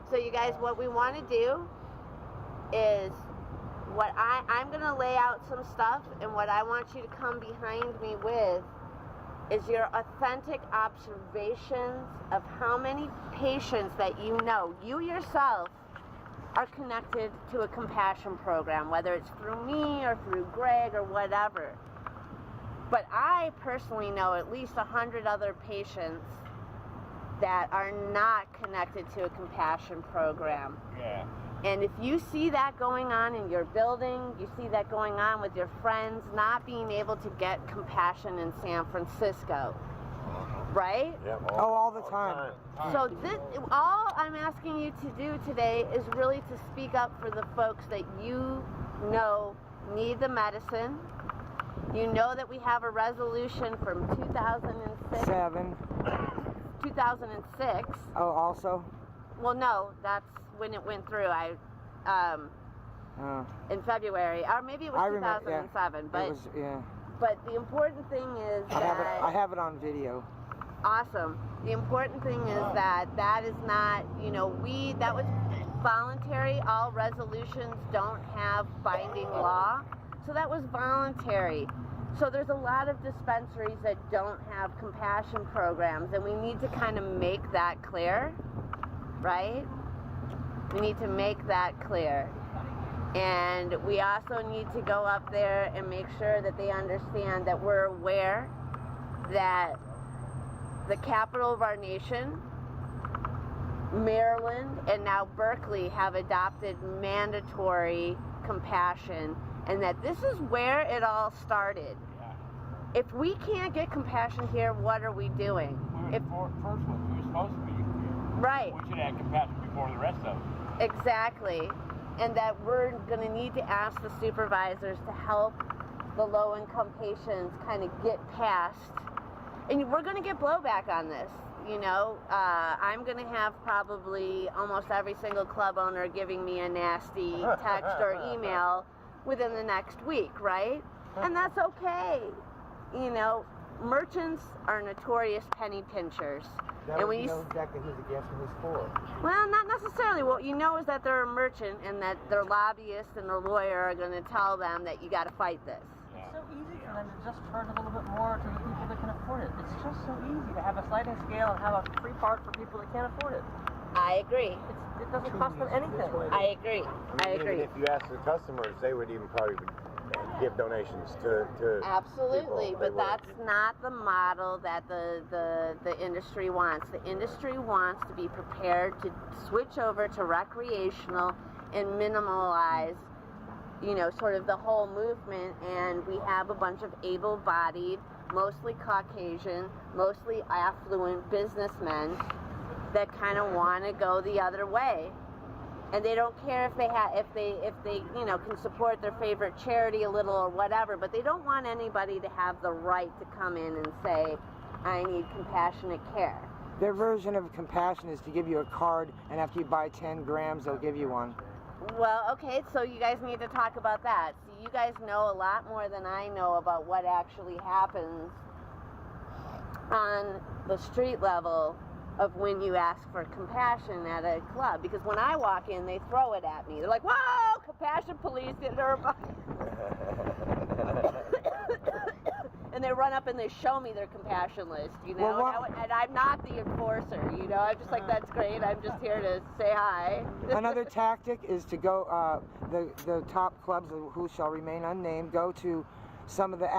So you guys, what we want to do is I'm going to lay out some stuff, and what I want you to come behind me with is your authentic observations of how many patients that you know, you yourself, are connected to a compassion program, whether it's through me or through Greg or whatever. But I personally know at least 100 other patients that are not connected to a compassion program. Yeah. And if you see that going on in your building, you see that going on with your friends, not being able to get compassion in San Francisco, right? Yeah, all the time. So all I'm asking you to do today is really to speak up for the folks that you know need the medicine. You know that we have a resolution from 2006. 2006. Oh, also? Well, no, that's when it went through. In February, or maybe it was 2007. Yeah. But it was, yeah. But the important thing is I have it on video. Awesome. The important thing is that is not, that was voluntary. All resolutions don't have binding law. So that was voluntary. So there's a lot of dispensaries that don't have compassion programs, and we need to kind of make that clear, right? We need to make that clear. And we also need to go up there and make sure that they understand that we're aware that the capital of our nation, Maryland, and now Berkeley have adopted mandatory compassion, and that this is where it all started. If we can't get compassion here, what are we doing? First ones, we were supposed to be. Right. We should have compassion before the rest of them. Exactly. And that we're going to need to ask the supervisors to help the low-income patients kind of get past. And we're going to get blowback on this. I'm going to have probably almost every single club owner giving me a nasty text or email within the next week, right? And that's okay. Merchants are notorious penny pinchers. And when you know exactly who's against and who's for. Well, not necessarily. What you know is that they're a merchant and that their lobbyist and their lawyer are going to tell them that you got to fight this. It's so easy for them to just charge a little bit more to the people that can afford it. It's just so easy to have a sliding scale and have a free part for people that can't afford it. I agree. It doesn't cost them anything. I agree. I agree. Even if you ask the customers, they would even probably give donations to absolutely, people. but that's not the model that the industry wants. The industry wants to be prepared to switch over to recreational and minimalize, sort of the whole movement, and we have a bunch of able-bodied, mostly Caucasian, mostly affluent businessmen that kind of want to go the other way. And they don't care if they can support their favorite charity a little or whatever, but they don't want anybody to have the right to come in and say, I need compassionate care. Their version of compassion is to give you a card, and after you buy 10 grams, they'll give you one. Well, okay, so you guys need to talk about that. So you guys know a lot more than I know about what actually happens on the street level of when you ask for compassion at a club. Because when I walk in, they throw it at me. They're like, whoa, compassion police, get her. And they run up and they show me their compassion list, and I'm not the enforcer, I'm just like, that's great, I'm just here to say hi. Another tactic is to go, the top clubs who shall remain unnamed, go to some of the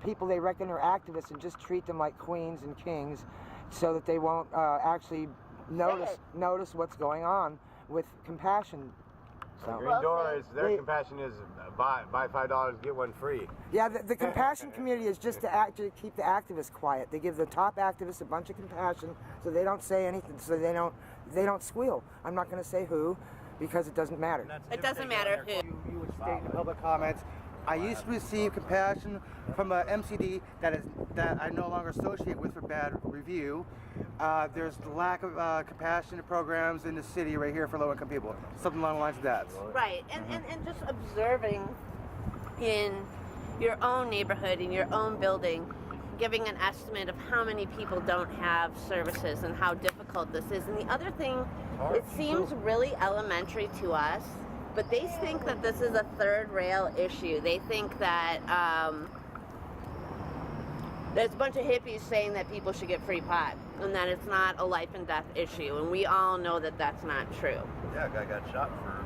people they reckon are activists and just treat them like queens and kings, so that they won't actually notice what's going on with compassion. So. Green Door their compassion is buy $5, get one free. Yeah, the compassion community is just to keep the activists quiet. They give the top activists a bunch of compassion, so they don't say anything, so they don't squeal. I'm not going to say who, because it doesn't matter. It doesn't matter who. You would state in the public comments, I used to receive compassion from an MCD that I no longer associate with for bad review. There's the lack of compassionate programs in the city right here for low-income people. Something along the lines of that. Right, and just observing in your own neighborhood, in your own building, giving an estimate of how many people don't have services and how difficult this is. And the other thing It seems really elementary to us, but they think that this is a third rail issue. They think that there's a bunch of hippies saying that people should get free pot and that it's not a life and death issue, and we all know that that's not true. Yeah, a guy got shot for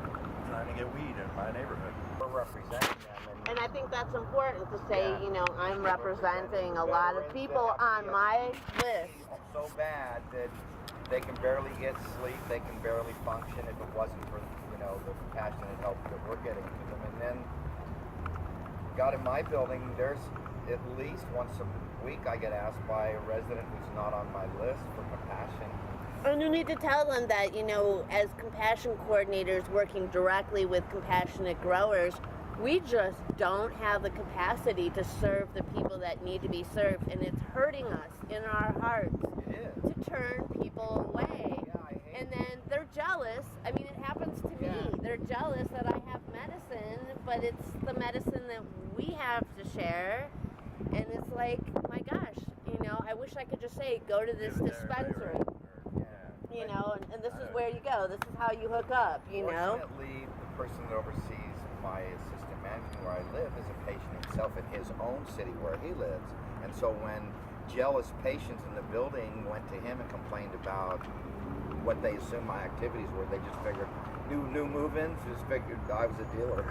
trying to get weed in my neighborhood. We're representing them. And I think that's important to say, you know, I'm representing a lot of people on my list. So bad that they can barely get sleep, they can barely function if it wasn't for, you know, the compassionate help that we're getting to them. And then, God, in my building, there's at least once a week I get asked by a resident who's not on my list for compassion. And you need to tell them that, you know, as compassion coordinators working directly with compassionate growers, we just don't have the capacity to serve the people that need to be served, and it's hurting us in our hearts to turn people away. Yeah, and then they're jealous. I mean, it happens to me. They're jealous that I have medicine, but it's the medicine that we have to share. And it's like, my gosh, you know, I wish I could just say, go to this dispensary. You know, and this is where you go. This is how you hook up, you know. Fortunately, the person that oversees my assistant management where I live is a patient himself in his own city where he lives. And so when jealous patients in the building went to him and complained about what they assumed my activities were, they just figured, new move-ins, just figured I was a dealer.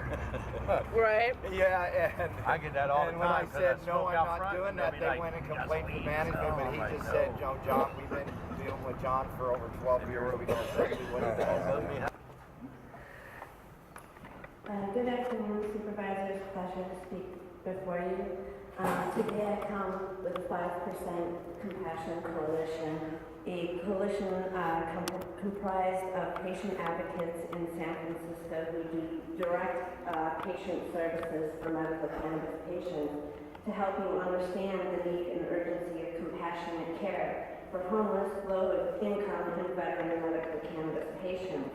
Right. Yeah, and I get that all the and when I time. said, no, I'm not doing that, they went and complained to management, but he just said, John, we've been dealing with John for over 12 years. We know exactly what he does. Good afternoon, Supervisors. Pleasure to speak before you. Today I come with 5% Compassion Coalition, a coalition comprised of patient advocates in San Francisco who do direct patient services for medical cannabis patients to help you understand the need and urgency of compassionate care for homeless, low-income, and veteran medical cannabis patients.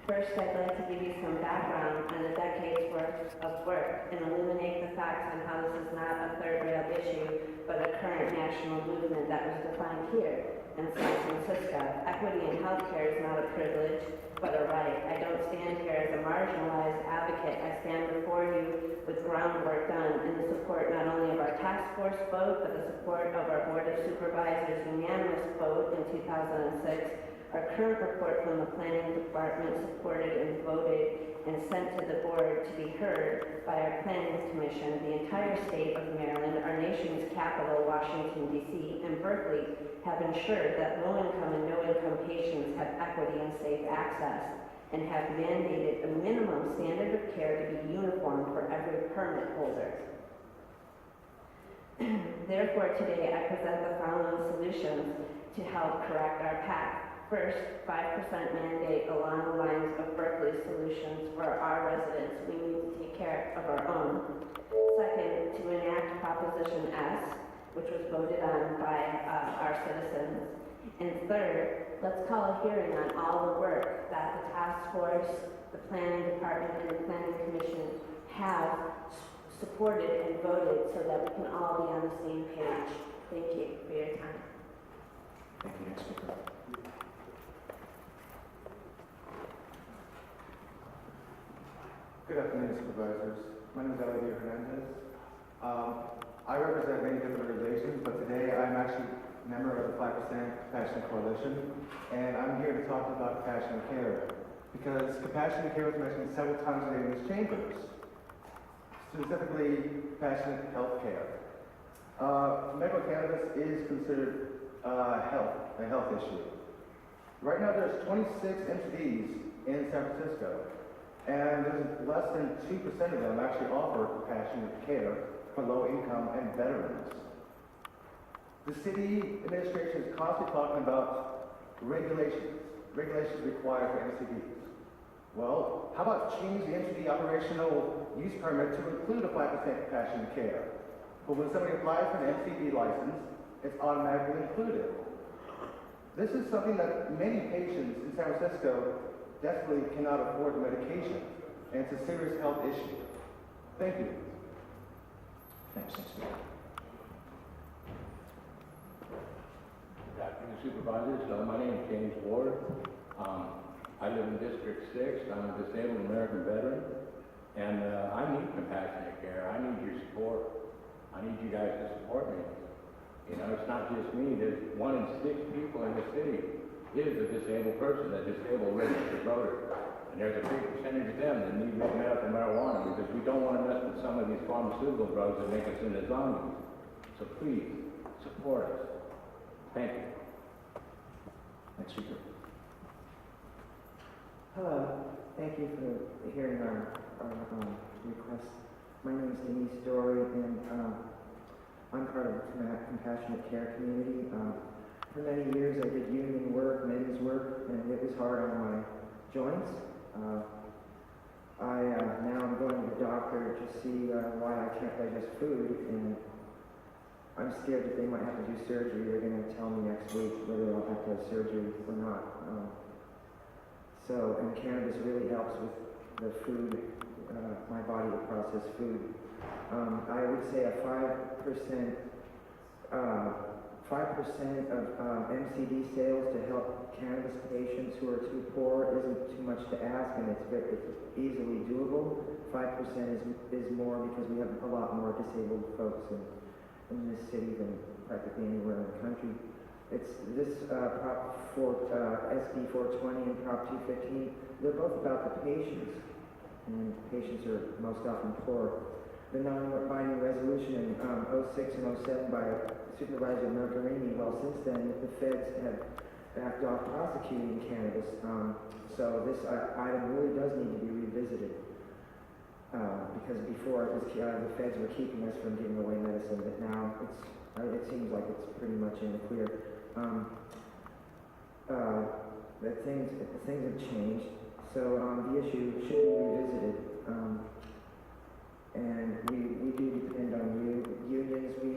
First, I'd like to give you some background on a decade's worth of work and illuminate the facts on how this is not a third rail issue, but a current national movement that was defined here in San Francisco. Equity in healthcare is not a privilege, but a right. I don't stand here as a marginalized advocate. I stand before you with groundwork done in the support not only of our task force vote, but the support of our Board of Supervisors' unanimous vote in 2006. Our current report from the Planning Department supported and voted and sent to the board to be heard by our Planning Commission, the entire state of Maryland, our nation's capital, Washington, D.C., and Berkeley have ensured that low-income and no-income patients have equity and safe access and have mandated a minimum standard of care to be uniform for every permit holder. Therefore, today I present the following solutions to help correct our path. First, 5% mandate along the lines of Berkeley solutions for our residents. We need to take care of our own. Second, to enact Proposition S, which was voted on by our citizens. And third, let's call a hearing on all the work that the task force, the Planning Department, and the Planning Commission have supported and voted so that we can all be on the same page. Thank you for your time. Thank you, next speaker. Good afternoon, Supervisors. My name is Eladio Hernandez. I represent many different organizations, but today I'm actually a member of the 5% Compassion Coalition, and I'm here to talk about compassionate care, because compassionate care was mentioned several times today in these chambers, specifically compassionate health care. Medical cannabis is considered a health issue. Right now there's 26 MCDs in San Francisco, and there's less than 2% of them actually offer compassionate care for low income and veterans. The city administration is constantly talking about regulations required for MCDs. Well, how about change the MCD operational use permit to include a 5% compassionate care? But when somebody applies for an MCD license, it's automatically included. This is something that many patients in San Francisco desperately cannot afford the medication, and it's a serious health issue. Thank you. Thanks, next speaker. Good afternoon, Supervisors. My name is James Ward. I live in District 6. I'm a disabled American veteran, and I need compassionate care. I need your support. I need you guys to support me. You know, it's not just me. There's 1 in 6 people in the city is a disabled person, a disabled registered voter. And there's a big percentage of them that need medical marijuana because we don't want to mess with some of these pharmaceutical drugs that make us into zombies. So please, support us. Thank you. Next speaker. Hello. Thank you for hearing our request. My name is Denise Dory, and I'm part of the compassionate care community. For many years, I did union work, men's work, and it was hard on my joints. Now I'm going to the doctor to see why I can't digest food, and I'm scared that they might have to do surgery. They're going to tell me next week whether I'll have to have surgery or not. And cannabis really helps with the food, my body to process food. I would say a 5% of MCD sales to help cannabis patients who are too poor isn't too much to ask, and it's easily doable. 5% is more because we have a lot more disabled folks in this city than practically anywhere in the country. It's this Prop 4, SB 420 and Prop 215. They're both about the patients, and patients are most often poor. The non-binding resolution in 06 and 07 by Supervisor Margarini, well, since then, the feds have backed off prosecuting cannabis. So this item really does need to be revisited. Because before it was, the feds were keeping us from giving away medicine, but now it seems like it's pretty much in the clear. Things have changed, so the issue should be revisited. And we do depend on unions. We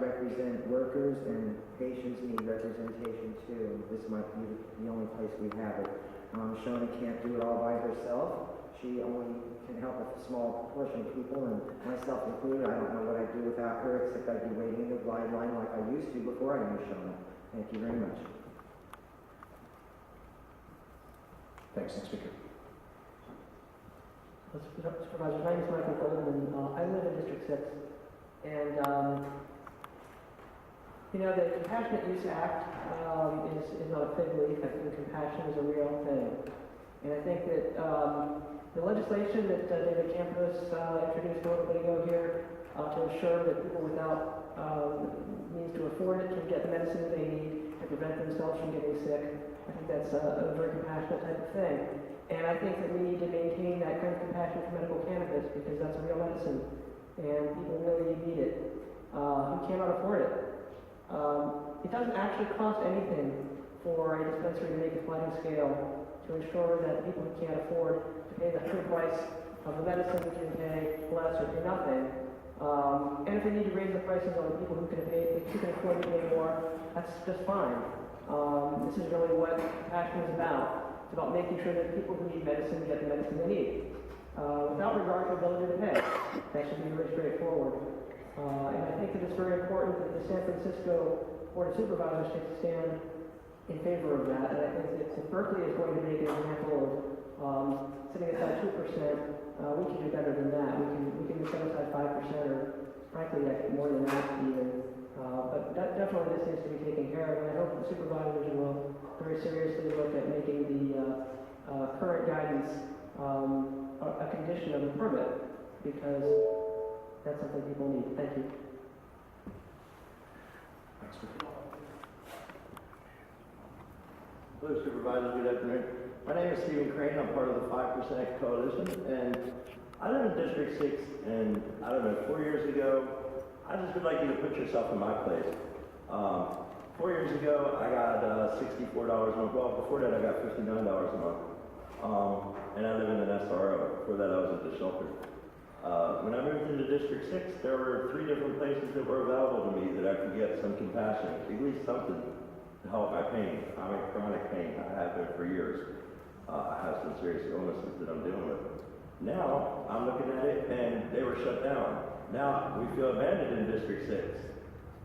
represent workers, and patients need representation too. This might be the only place we have it. Shona can't do it all by herself. She only can help a small portion of people, and myself included. I don't know what I'd do without her, except I'd be waiting in the blind line like I used to before I knew Shona. Thank you very much. Thanks. Next speaker. Supervisor, my name is Michael Goldman. I live in District 6, and the Compassionate Use Act is not a fig leaf. I think compassion is a real thing, and I think that the legislation that David Campos introduced a little bit ago here to ensure that people without means to afford it can get the medicine that they need and prevent themselves from getting sick. I think that's a very compassionate type of thing. And I think that we need to maintain that kind of compassion for medical cannabis because that's a real medicine and people really need it who cannot afford it. It doesn't actually cost anything for a dispensary to make a sliding scale to ensure that people who can't afford to pay the full price of the medicine can pay less or pay nothing. And if they need to raise the prices on the people who can afford to pay more, that's just fine. This is really what compassion is about. It's about making sure that people who need medicine get the medicine they need, without regard to ability to pay. That should be very straightforward. And I think that it's very important that the San Francisco Board of Supervisors take a stand in favor of that. And I think that if Berkeley is going to make an example of setting aside 2%, we can do better than that. We can set aside 5%, or frankly, I think more than that even. But definitely this needs to be taken care of, and I hope the supervisors will very seriously look at making the current guidance a condition of the permit, because that's something people need. Thank you. Next speaker. Hello, Supervisors. Good afternoon. My name is Stephen Crane. I'm part of the 5% Coalition, and I live in District 6, and I don't know, 4 years ago, I just would like you to put yourself in my place. 4 years ago, I got $64 a month. Well, before that, I got $59 a month. And I live in an SRO. Before that, I was at the shelter. When I moved into District 6, there were 3 different places that were available to me that I could get some compassion, at least something to help my pain. I'm in chronic pain. I have been for years. I have some serious illnesses that I'm dealing with. Now, I'm looking at it, and they were shut down. Now, we feel abandoned in District 6.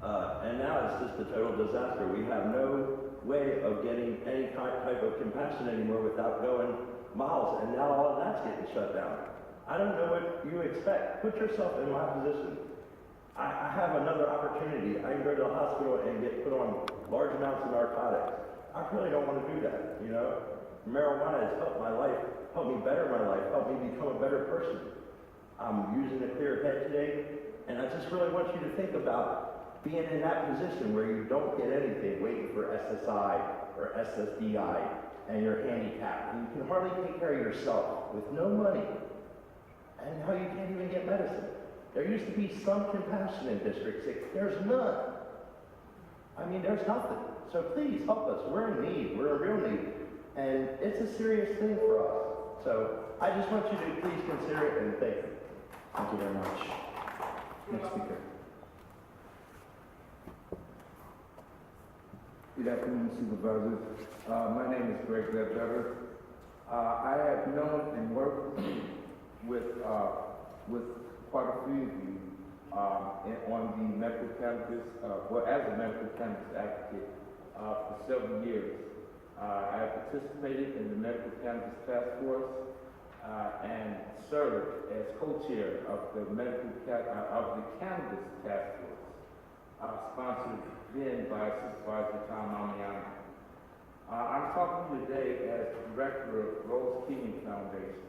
And now it's just a total disaster. We have no way of getting any type of compassion anymore without going miles, and now all of that's getting shut down. I don't know what you expect. Put yourself in my position. I have another opportunity. I can go to the hospital and get put on large amounts of narcotics. I really don't want to do that, you know? Marijuana has helped my life, helped me better my life, helped me become a better person. I'm using a clear head today, and I just really want you to think about being in that position where you don't get anything, waiting for SSI or SSDI, and you're handicapped, and you can hardly take care of yourself with no money, and now you can't even get medicine. There used to be some compassion in District 6. There's none. I mean, there's nothing. So please help us. We're in need. We're in real need. And it's a serious thing for us. So I just want you to please consider it and thank you. Thank you very much. Next speaker. Good afternoon, Supervisors. My name is Greg Ledbetter. I have known and worked with quite a few of you on the medical cannabis, as a medical cannabis advocate for several years. I have participated in the Medical Cannabis Task Force and served as co-chair of the Cannabis Task Force, sponsored then by Supervisor Tom Amiano. I'm talking to you today as director of Rose Keating Foundation,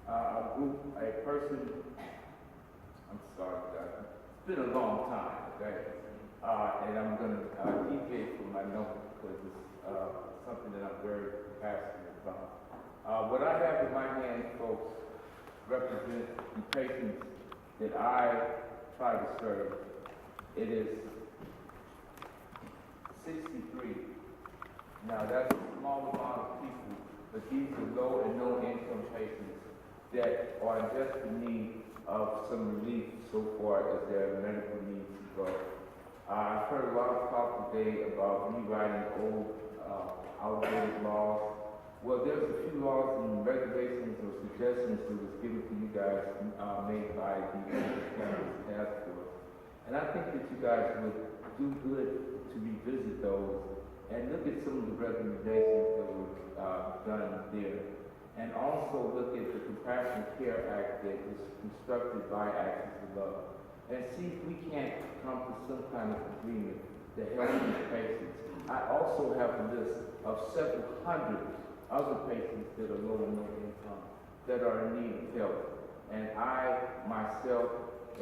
a person. I'm sorry, it's been a long time, okay? And I'm going to deviate from my notes because it's something that I'm very passionate about. What I have in my hand, folks, represents the patients that I try to serve. It is 63. Now, that's a small amount of people, but these are low and no income patients that are in desperate need of some relief so far as their medical needs go. I've heard a lot of talk today about rewriting old, outdated laws. Well, there's a few laws and regulations or suggestions that was given to you guys made by the Cannabis Task Force. And I think that you guys would do good to revisit those and look at some of the recommendations that were done there. And also look at the Compassionate Care Act that was constructed by Access to Love. And see if we can't come to some kind of agreement to help these patients. I also have a list of several hundred other patients that are low and no income that are in need of help. And I, myself,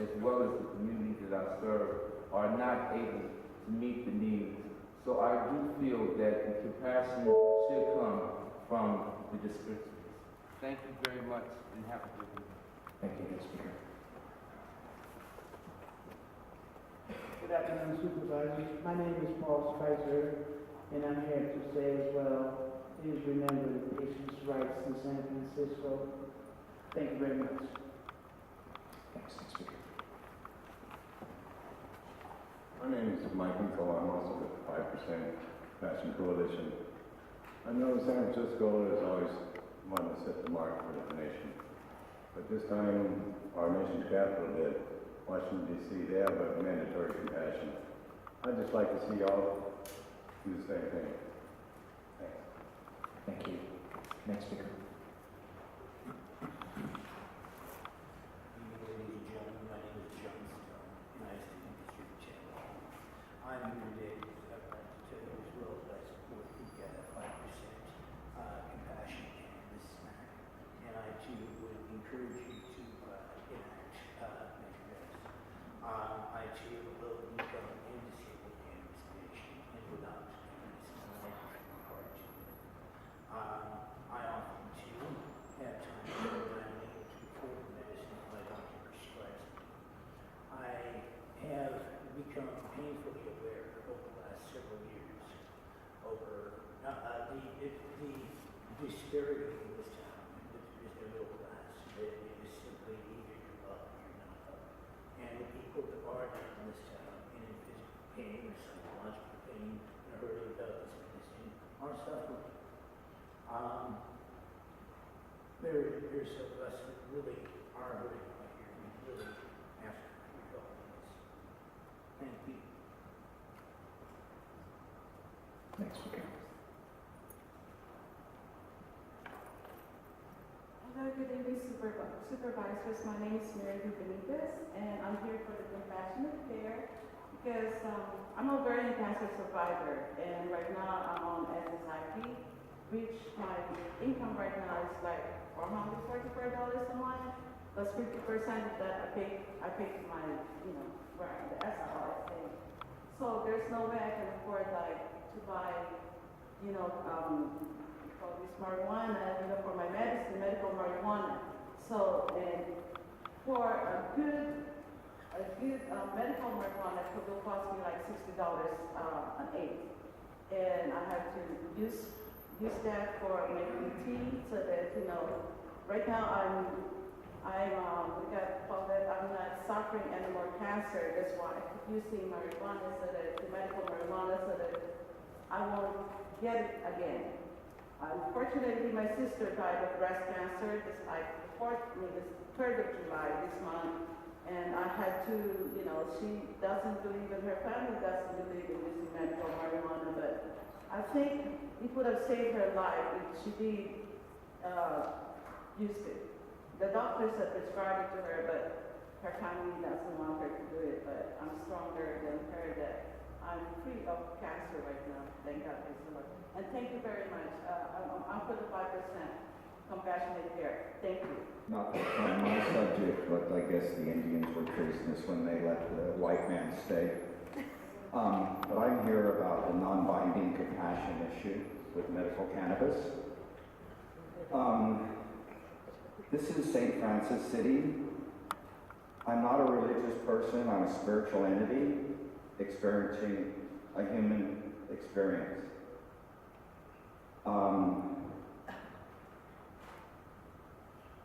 as well as the community that I serve, are not able to meet the needs. So I do feel that the compassion should come from the dispensaries. Thank you very much and have a good week. Thank you, next speaker. Good afternoon, Supervisors. My name is Paul Spicer, and I'm here to say as well, please remember the patients' rights in San Francisco. Thank you very much. Thanks, next speaker. My name is Mike Nicole. I'm also with the 5% Passion Coalition. I know San Francisco is always one to set the mark for the nation. But this time, our nation's capital did. Washington, D.C., they have a mandatory compassion. I'd just like to see y'all do the same thing. Thanks. Thank you. Next speaker. Ladies and gentlemen, my name is John Stone, and I stand in District Channel. I'm here today to tell you as well that I support the 5% compassion cannabis snack, and I too would encourage you to enact measures. I too am a low-income and disabled cannabis patient, and without cannabis is my life hard to live. I often too have times when I'm unable to afford the medicine my doctor prescribes me. I have become painfully aware over the last several years over the disparity in this town. There is no middle class. It is simply either you're up or you're not up. And the people that are down in this town and in physical pain or psychological pain and hurting about this medicine are suffering. There's some of us that really are hurting out here. We really ask for your help in this. Thank you. Next speaker. Hello, good evening, supervisors. My name is Mary Benitez, and I'm here for the compassionate care because I'm a ovarian cancer survivor, and right now I'm on SSIP, which my income right now is like $444 a month, plus 50% of that I pay to my, rent, the SRO I pay. So there's no way I can afford to buy, this marijuana, for my medicine, medical marijuana. So, and for a good medical marijuana, it will cost me like $60 an eighth. And I have to use that for making tea so that, right now I'm not suffering any more cancer. That's why I keep using marijuana the medical marijuana so that I won't get it again. Unfortunately, my sister died of breast cancer the 3rd of July this month, and I had to, she doesn't believe in, her family doesn't believe in using medical marijuana, but I think it would have saved her life if she did use it. The doctors have prescribed it to her, but her family doesn't want her to do it, but I'm stronger than her that I'm free of cancer right now. Thank God, praise the Lord. And thank you very much. I'm for the 5% compassionate care. Thank you. Not to on my subject, but I guess the Indians were treasonous when they let the white man stay. But I'm here about the non-binding compassion issue with medical cannabis. This is St. Francis City. I'm not a religious person, I'm a spiritual entity experiencing a human experience.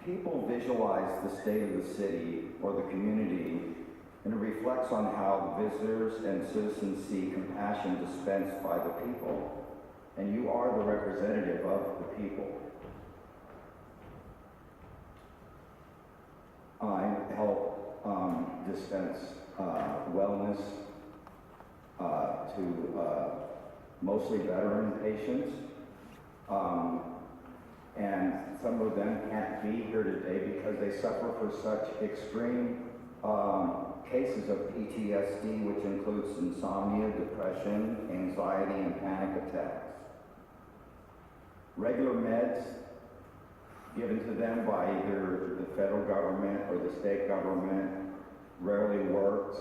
People visualize the state of the city or the community, and it reflects on how the visitors and citizens see compassion dispensed by the people, and you are the representative of the people. I help dispense wellness to mostly veteran patients. And some of them can't be here today because they suffer for such extreme cases of PTSD, which includes insomnia, depression, anxiety, and panic attacks. Regular meds given to them by either the federal government or the state government rarely works,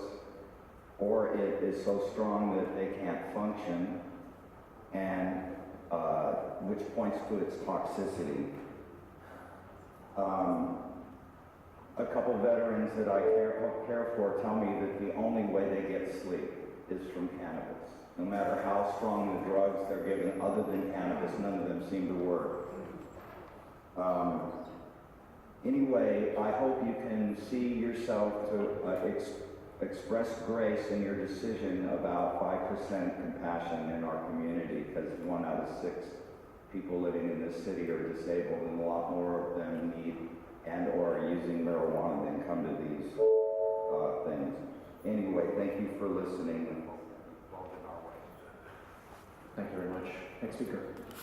or it is so strong that they can't function, and which points to its toxicity. A couple veterans that I care for tell me that the only way they get sleep is from cannabis. No matter how strong the drugs they're given other than cannabis, none of them seem to work. Anyway, I hope you can see yourself to express grace in your decision about 5% compassion in our community, because 1 out of 6 people living in this city are disabled, and a lot more of them need and or are using marijuana than come to these things. Anyway, thank you for listening. Thank you very much. Next speaker.